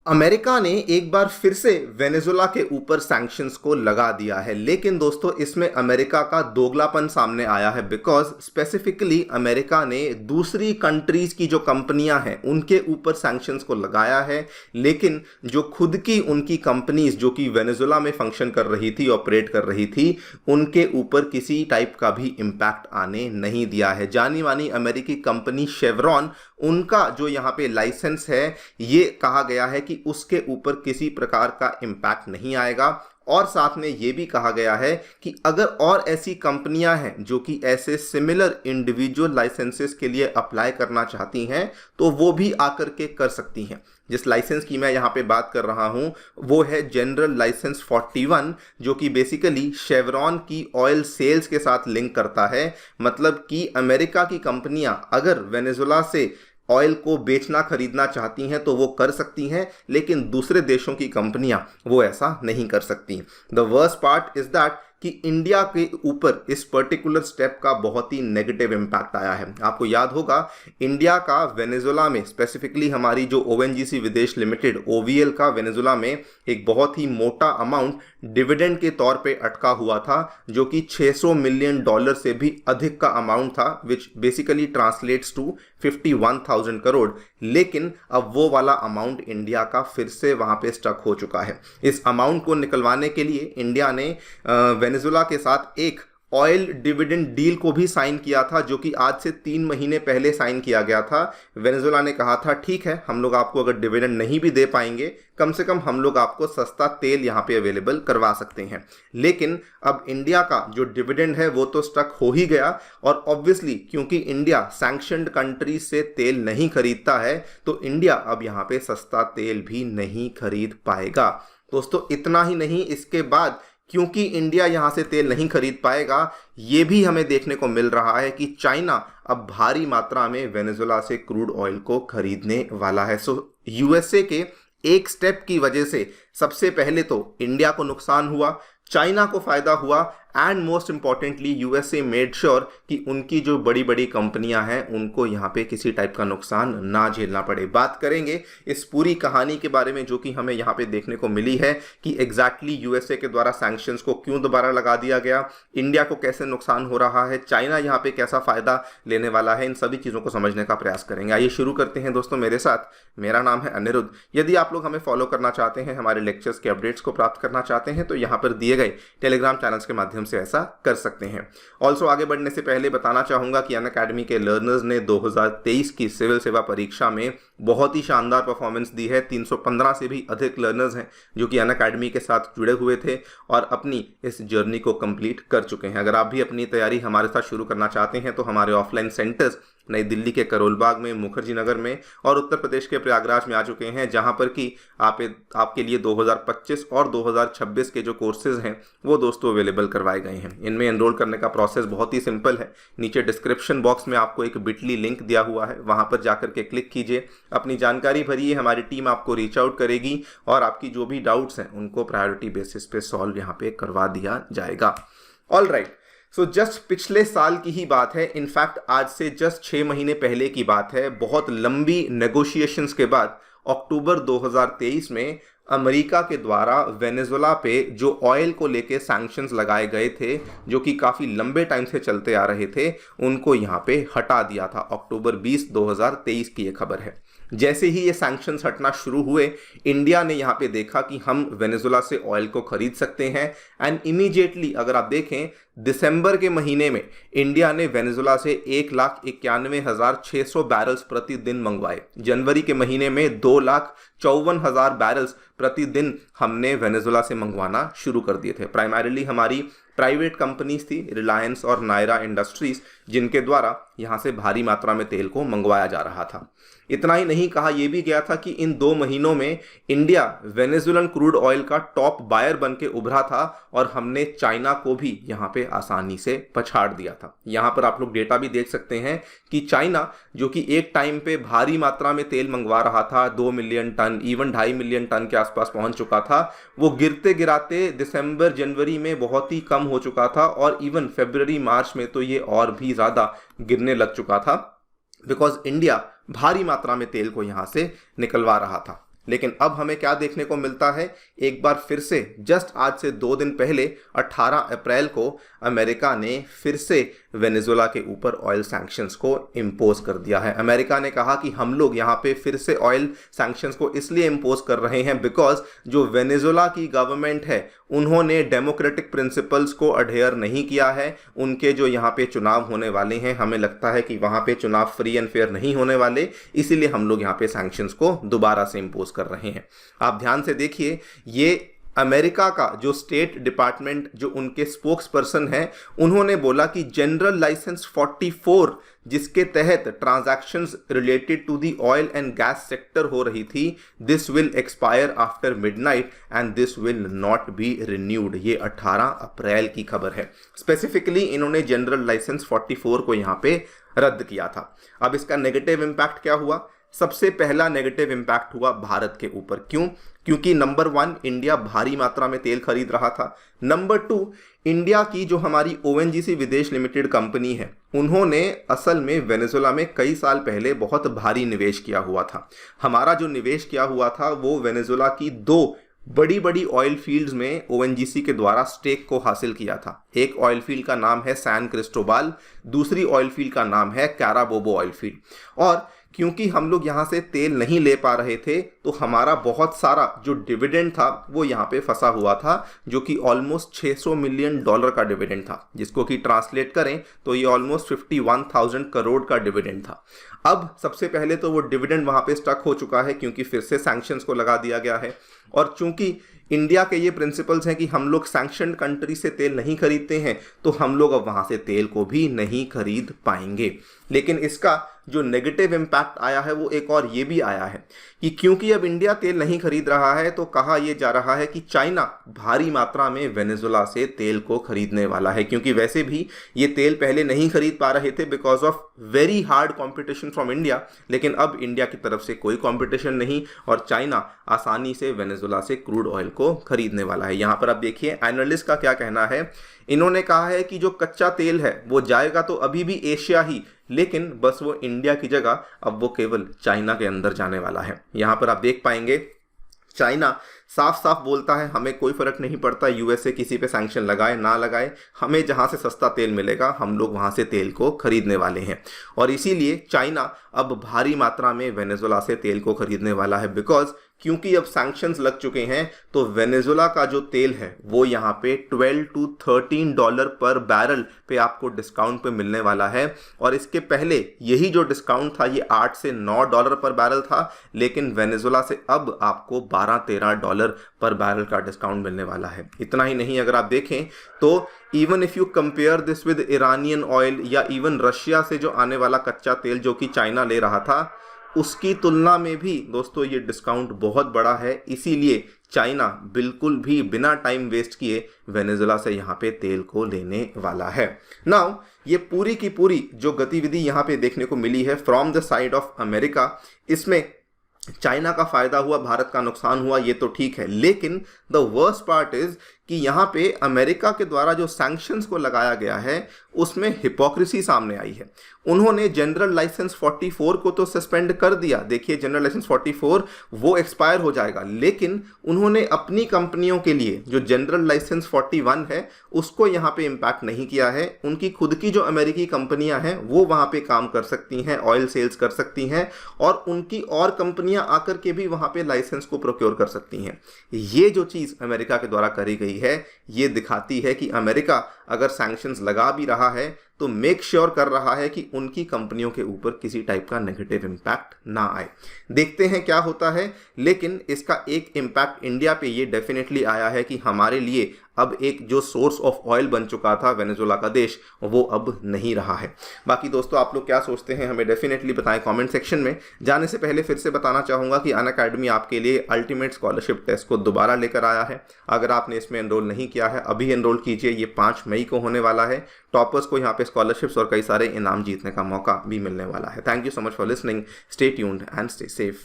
America ने एक बार फिर से वेनेजुला के ऊपर सैंक्शंस को लगा दिया है, लेकिन दोस्तों इसमें अमेरिका का दोगलापन सामने आया है। बिकॉज स्पेसिफिकली अमेरिका ने दूसरी कंट्रीज की जो कंपनियां हैं उनके ऊपर सैंक्शंस को लगाया है, लेकिन जो खुद की उनकी कंपनीज जो कि वेनेजुला में फंक्शन कर रही थी, ऑपरेट कर रही थी, उनके ऊपर किसी टाइप का भी इम्पैक्ट आने नहीं दिया है। जानी मानी अमेरिकी कंपनी शेवरॉन, उनका जो यहाँ पे लाइसेंस है, ये कहा गया है कि उसके ऊपर किसी प्रकार का इम्पैक्ट नहीं आएगा। और साथ में ये भी कहा गया है कि अगर और ऐसी कंपनियां हैं जो कि ऐसे सिमिलर इंडिविजुअल लाइसेंसेस के लिए अप्लाई करना चाहती हैं तो वो भी आकर के कर सकती हैं। जिस लाइसेंस की मैं यहाँ पे बात कर रहा हूँ वो है जनरल लाइसेंस 41, जो कि बेसिकली शेवरॉन की ऑयल सेल्स के साथ लिंक करता है। मतलब कि अमेरिका की कंपनियां अगर वेनेजुला से ऑयल को बेचना खरीदना चाहती हैं तो वो कर सकती हैं, लेकिन दूसरे देशों की कंपनियां वो ऐसा नहीं कर सकती। The worst part is that कि इंडिया के ऊपर इस पर्टिकुलर स्टेप का बहुत ही नेगेटिव इम्पैक्ट आया है। आपको याद होगा इंडिया का वेनेजुला में, स्पेसिफिकली हमारी जो ओएनजीसी विदेश लिमिटेड ओवीएल का वेनेजुला में एक बहुत ही मोटा अमाउंट डिविडेंड के तौर पे अटका हुआ था, जो कि $600 मिलियन से भी अधिक का अमाउंट था, which basically translates to 51,000 crore. लेकिन अब वो वाला अमाउंट इंडिया का फिर से वहां पे स्टक हो चुका है। इस अमाउंट को निकलवाने के लिए इंडिया ने वेनेजुला के साथ एक ऑयल डिविडेंड डील को भी साइन किया था, जो कि आज से 3 महीने पहले साइन किया गया था। वेनेजुला ने कहा था ठीक है, हम लोग आपको अगर डिविडेंड नहीं भी दे पाएंगे, कम से कम हम लोग आपको सस्ता तेल यहाँ पे अवेलेबल करवा सकते हैं। लेकिन अब इंडिया का जो डिविडेंड है वो तो स्टक हो ही गया, और ऑब्वियसली क्योंकि इंडिया सैंक्शनड कंट्री से तेल नहीं खरीदता है तो इंडिया अब यहाँ पे सस्ता तेल भी नहीं खरीद पाएगा। दोस्तों इतना ही नहीं, इसके बाद क्योंकि इंडिया यहां से तेल नहीं खरीद पाएगा, ये भी हमें देखने को मिल रहा है कि चाइना अब भारी मात्रा में वेनेजुला से क्रूड ऑयल को खरीदने वाला है। सो यूएसए के एक स्टेप की वजह से सबसे पहले तो इंडिया को नुकसान हुआ, चाइना को फायदा हुआ, and most importantly USA made sure कि उनकी जो बड़ी बड़ी कंपनियां हैं उनको यहाँ पे किसी टाइप का नुकसान ना झेलना पड़े। बात करेंगे इस पूरी कहानी के बारे में जो कि हमें यहाँ पे देखने को मिली है कि एग्जैक्टली यूएसए के द्वारा सैंक्शंस को क्यों दोबारा लगा दिया गया, इंडिया को कैसे नुकसान हो रहा है, चाइना यहाँ पे कैसा फायदा लेने वाला है। इन सभी चीज़ों को समझने का प्रयास करेंगे। आइए शुरू करते हैं दोस्तों मेरे साथ। मेरा नाम है अनिरुद्ध। यदि आप लोग हमें फॉलो करना चाहते हैं, हमारे लेक्चर्स के अपडेट्स को प्राप्त करना चाहते हैं, तो यहाँ पर दिए गए टेलीग्राम चैनल्स के माध्यम से ऐसा कर सकते हैं। ऑल्सो आगे बढ़ने से पहले बताना चाहूंगा कि अनअकैडमी के लर्नर्स ने 2023 की सिविल सेवा परीक्षा में बहुत ही शानदार परफॉर्मेंस दी है। 315 से भी अधिक लर्नर्स हैं जो कि अनअकैडमी के साथ जुड़े हुए थे और अपनी इस जर्नी को कंप्लीट कर चुके हैं। अगर आप भी अपनी तैयारी हमारे साथ शुरू करना चाहते हैं तो हमारे ऑफलाइन सेंटर्स नई दिल्ली के करोल बाग में, मुखर्जी नगर में और उत्तर प्रदेश के प्रयागराज में आ चुके हैं, जहां पर कि आपके लिए 2025 और 2026 के जो कोर्सेज हैं वो दोस्तों अवेलेबल करवाए गए हैं। इनमें एनरोल करने का प्रोसेस बहुत ही सिंपल है। नीचे डिस्क्रिप्शन बॉक्स में आपको एक बिटली लिंक दिया हुआ है, वहां पर जाकर के क्लिक कीजिए, अपनी जानकारी भरिए, हमारी टीम आपको रीच आउट करेगी और आपकी जो भी डाउट्स हैं उनको प्रायोरिटी बेसिस पे सॉल्व यहाँ पे करवा दिया जाएगा। ऑल राइट, सो जस्ट पिछले साल की ही बात है, इनफैक्ट आज से जस्ट 6 महीने पहले की बात है। बहुत लंबी नेगोशिएशंस के बाद अक्टूबर 2023 में अमेरिका के द्वारा वेनेजुला पे जो ऑयल को लेके सैंक्शंस लगाए गए थे, जो कि काफ़ी लंबे टाइम से चलते आ रहे थे, उनको यहाँ पे हटा दिया था। अक्टूबर 20, 2023 की ये खबर है। जैसे ही ये सैंक्शंस हटना शुरू हुए, इंडिया ने यहाँ पे देखा कि हम वेनेजुला से ऑयल को खरीद सकते हैं, एंड इमीडिएटली अगर आप देखें दिसंबर के महीने में इंडिया ने वेनेजुला से 1,91,600 बैरल्स प्रतिदिन मंगवाए। जनवरी के महीने में 2,54,000 बैरल्स प्रतिदिन हमने वेनेजुला से मंगवाना शुरू कर दिए थे। प्राइमरीली हमारी प्राइवेट कंपनीज थी, रिलायंस और नायरा इंडस्ट्रीज, जिनके द्वारा यहाँ से भारी मात्रा में तेल को मंगवाया जा रहा था। इतना ही नहीं, कहा यह भी गया था कि इन 2 महीनों में इंडिया वेनेजुलन क्रूड ऑयल का टॉप बायर बन के उभरा था और हमने चाइना को भी यहाँ पे आसानी से पछाड़ दिया था। यहाँ पर आप लोग डेटा भी देख सकते हैं कि चाइना जो कि एक टाइम पे भारी मात्रा में तेल मंगवा रहा था, 2 million ton, even 2.5 million ton के आसपास पहुंच चुका था, वो गिरते गिराते दिसंबर जनवरी में बहुत ही कम हो चुका था और इवन फरवरी मार्च में तो ये और भी ज़्यादा गिरने लग चुका था, बिकॉज इंडिया भारी मात्रा में तेल को यहाँ से निकलवा रहा था। लेकिन अब हमें क्या देखने को मिलता है, एक बार फिर से जस्ट आज से 2 दिन पहले 18 अप्रैल को अमेरिका ने फिर से वेनेजुएला के ऊपर ऑयल सैंक्शंस को इम्पोज कर दिया है। अमेरिका ने कहा कि हम लोग यहाँ पे फिर से ऑयल सैंक्शंस को इसलिए इम्पोज कर रहे हैं बिकॉज जो वेनेजुएला की गवर्नमेंट है उन्होंने डेमोक्रेटिक प्रिंसिपल्स को अडेयर नहीं किया है। उनके जो यहाँ पे चुनाव होने वाले हैं, हमें लगता है कि वहाँ पे चुनाव फ्री एंड फेयर नहीं होने वाले, इसीलिए हम लोग यहाँ पे सैंक्शंस को दोबारा से इम्पोज कर रहे हैं। आप ध्यान से देखिए, ये अमेरिका का जो स्टेट डिपार्टमेंट, जो उनके स्पोक्स पर्सन है, उन्होंने बोला कि जनरल लाइसेंस 44 जिसके तहत transactions related to the oil and gas sector हो रही थी, this will expire after midnight and this will not be renewed. ये 18 अप्रैल की खबर है। स्पेसिफिकली इन्होंने जनरल लाइसेंस 44 को यहाँ पे रद्द किया था। अब इसका नेगेटिव इंपैक्ट क्या हुआ? सबसे पहला नेगेटिव इंपैक्ट हुआ भारत के ऊपर। क्यों? क्योंकि नंबर 1, इंडिया भारी मात्रा में तेल खरीद रहा था। नंबर 2, इंडिया की जो हमारी ओएनजीसी विदेश लिमिटेड कंपनी है, उन्होंने असल में वेनेजुएला में कई साल पहले बहुत भारी निवेश किया हुआ था। हमारा जो निवेश किया हुआ था वो वेनेजुएला की 2 बड़ी बड़ी ऑयल फील्ड्स में ओएनजीसी के द्वारा स्टेक को हासिल किया था। एक ऑयल फील्ड का नाम है सैन क्रिस्टोबाल, दूसरी ऑयल फील्ड का नाम है कैराबोबो ऑयल फील्ड। और क्योंकि हम लोग यहाँ से तेल नहीं ले पा रहे थे, तो हमारा बहुत सारा जो डिविडेंड था वो यहाँ पे फंसा हुआ था, जो कि ऑलमोस्ट $600 मिलियन का डिविडेंड था, जिसको कि ट्रांसलेट करें तो ये ऑलमोस्ट 51,000 करोड़ का डिविडेंड था। अब सबसे पहले तो वो डिविडेंड वहाँ पे स्टक हो चुका है क्योंकि फिर से सैंक्शंस को लगा दिया गया है। और चूंकि इंडिया के ये प्रिंसिपल्स हैं कि हम लोग सैंक्शन कंट्री से तेल नहीं खरीदते हैं, तो हम लोग अब वहाँ से तेल को भी नहीं खरीद पाएंगे। लेकिन इसका जो नेगेटिव इम्पैक्ट आया है वो एक और ये भी आया है कि क्योंकि अब इंडिया तेल नहीं खरीद रहा है, तो कहा यह जा रहा है कि चाइना भारी मात्रा में वेनेजुएला से तेल को खरीदने वाला है। क्योंकि वैसे भी ये तेल पहले नहीं खरीद पा रहे थे because of very hard competition from India, लेकिन अब इंडिया की तरफ से कोई कंपटीशन नहीं और चाइना आसानी से वेनेजुएला से क्रूड ऑयल को खरीदने वाला है। यहाँ पर आप देखिए एनालिस्ट का क्या कहना है। इन्होंने कहा है कि जो कच्चा तेल है वो जाएगा तो अभी भी एशिया ही, लेकिन बस वो इंडिया की जगह अब वो केवल चाइना के अंदर जाने वाला है। यहाँ पर आप देख पाएंगे चाइना साफ साफ बोलता है हमें कोई फर्क नहीं पड़ता यूएसए किसी पे सैंक्शन लगाए ना लगाए, हमें जहां से सस्ता तेल मिलेगा हम लोग वहां से तेल को खरीदने वाले हैं। और इसीलिए चाइना अब भारी मात्रा में वेनेजुएला से तेल को खरीदने वाला है बिकॉज क्योंकि अब सैंक्शंस लग चुके हैं, तो वेनेजुएला का जो तेल है वो यहाँ पे $12 to $13 पर बैरल पे आपको डिस्काउंट पे मिलने वाला है। और इसके पहले यही जो डिस्काउंट था ये $8 से $9 पर बैरल था, लेकिन वेनेजुएला से अब आपको $12-13 पर बैरल का डिस्काउंट मिलने वाला है। इतना ही नहीं, अगर आप देखें तो even if you compare this with Iranian oil या इवन रशिया से जो आने वाला कच्चा तेल जो कि चाइना ले रहा था, उसकी तुलना में भी दोस्तों ये डिस्काउंट बहुत बड़ा है। इसीलिए चाइना बिल्कुल भी बिना टाइम वेस्ट किए वेनेजुएला से यहाँ पे तेल को लेने वाला है। नाउ ये पूरी की पूरी जो गतिविधि यहाँ पे देखने को मिली है from the side of America, इसमें चाइना का फायदा हुआ, भारत का नुकसान हुआ, ये तो ठीक है। लेकिन द वर्स्ट पार्ट इज कि यहाँ पे अमेरिका के द्वारा जो सैंक्शंस को लगाया गया है उसमें हिपोक्रेसी सामने आई है। उन्होंने जनरल लाइसेंस 44 को तो सस्पेंड कर दिया, देखिए जनरल लाइसेंस 44 वो एक्सपायर हो जाएगा, लेकिन उन्होंने अपनी कंपनियों के लिए जो जनरल लाइसेंस 41 है उसको यहाँ पे इम्पैक्ट नहीं किया है। उनकी खुद की जो अमेरिकी कंपनियां हैं वो वहाँ पे काम कर सकती हैं, ऑयल सेल्स कर सकती हैं और उनकी और कंपनियां आकर के भी वहाँ पे लाइसेंस को प्रोक्योर कर सकती हैं। ये जो चीज़ अमेरिका के द्वारा करी गई है ये दिखाती है कि अमेरिका अगर सैंक्शंस लगा भी रहा है तो मेक श्योर कर रहा है कि उनकी कंपनियों के ऊपर किसी टाइप का नेगेटिव इम्पैक्ट ना आए। देखते हैं क्या होता है, लेकिन इसका एक इम्पैक्ट इंडिया पे ये डेफिनेटली आया है कि हमारे लिए अब एक जो सोर्स ऑफ ऑयल बन चुका था वेनेजुएला का देश, वो अब नहीं रहा है। बाकी दोस्तों आप लोग क्या सोचते हैं हमें डेफिनेटली बताएं कमेंट सेक्शन में। जाने से पहले फिर से बताना चाहूँगा कि अनअकैडमी आपके लिए अल्टीमेट स्कॉलरशिप टेस्ट को दोबारा लेकर आया है। अगर आपने इसमें एनरोल नहीं किया है अभी एनरोल कीजिए, ये 5 मई को होने वाला है। टॉपर्स को यहाँ पे स्कॉलरशिप्स और कई सारे इनाम जीतने का मौका भी मिलने वाला है। Thank you so much for listening, stay tuned and stay safe.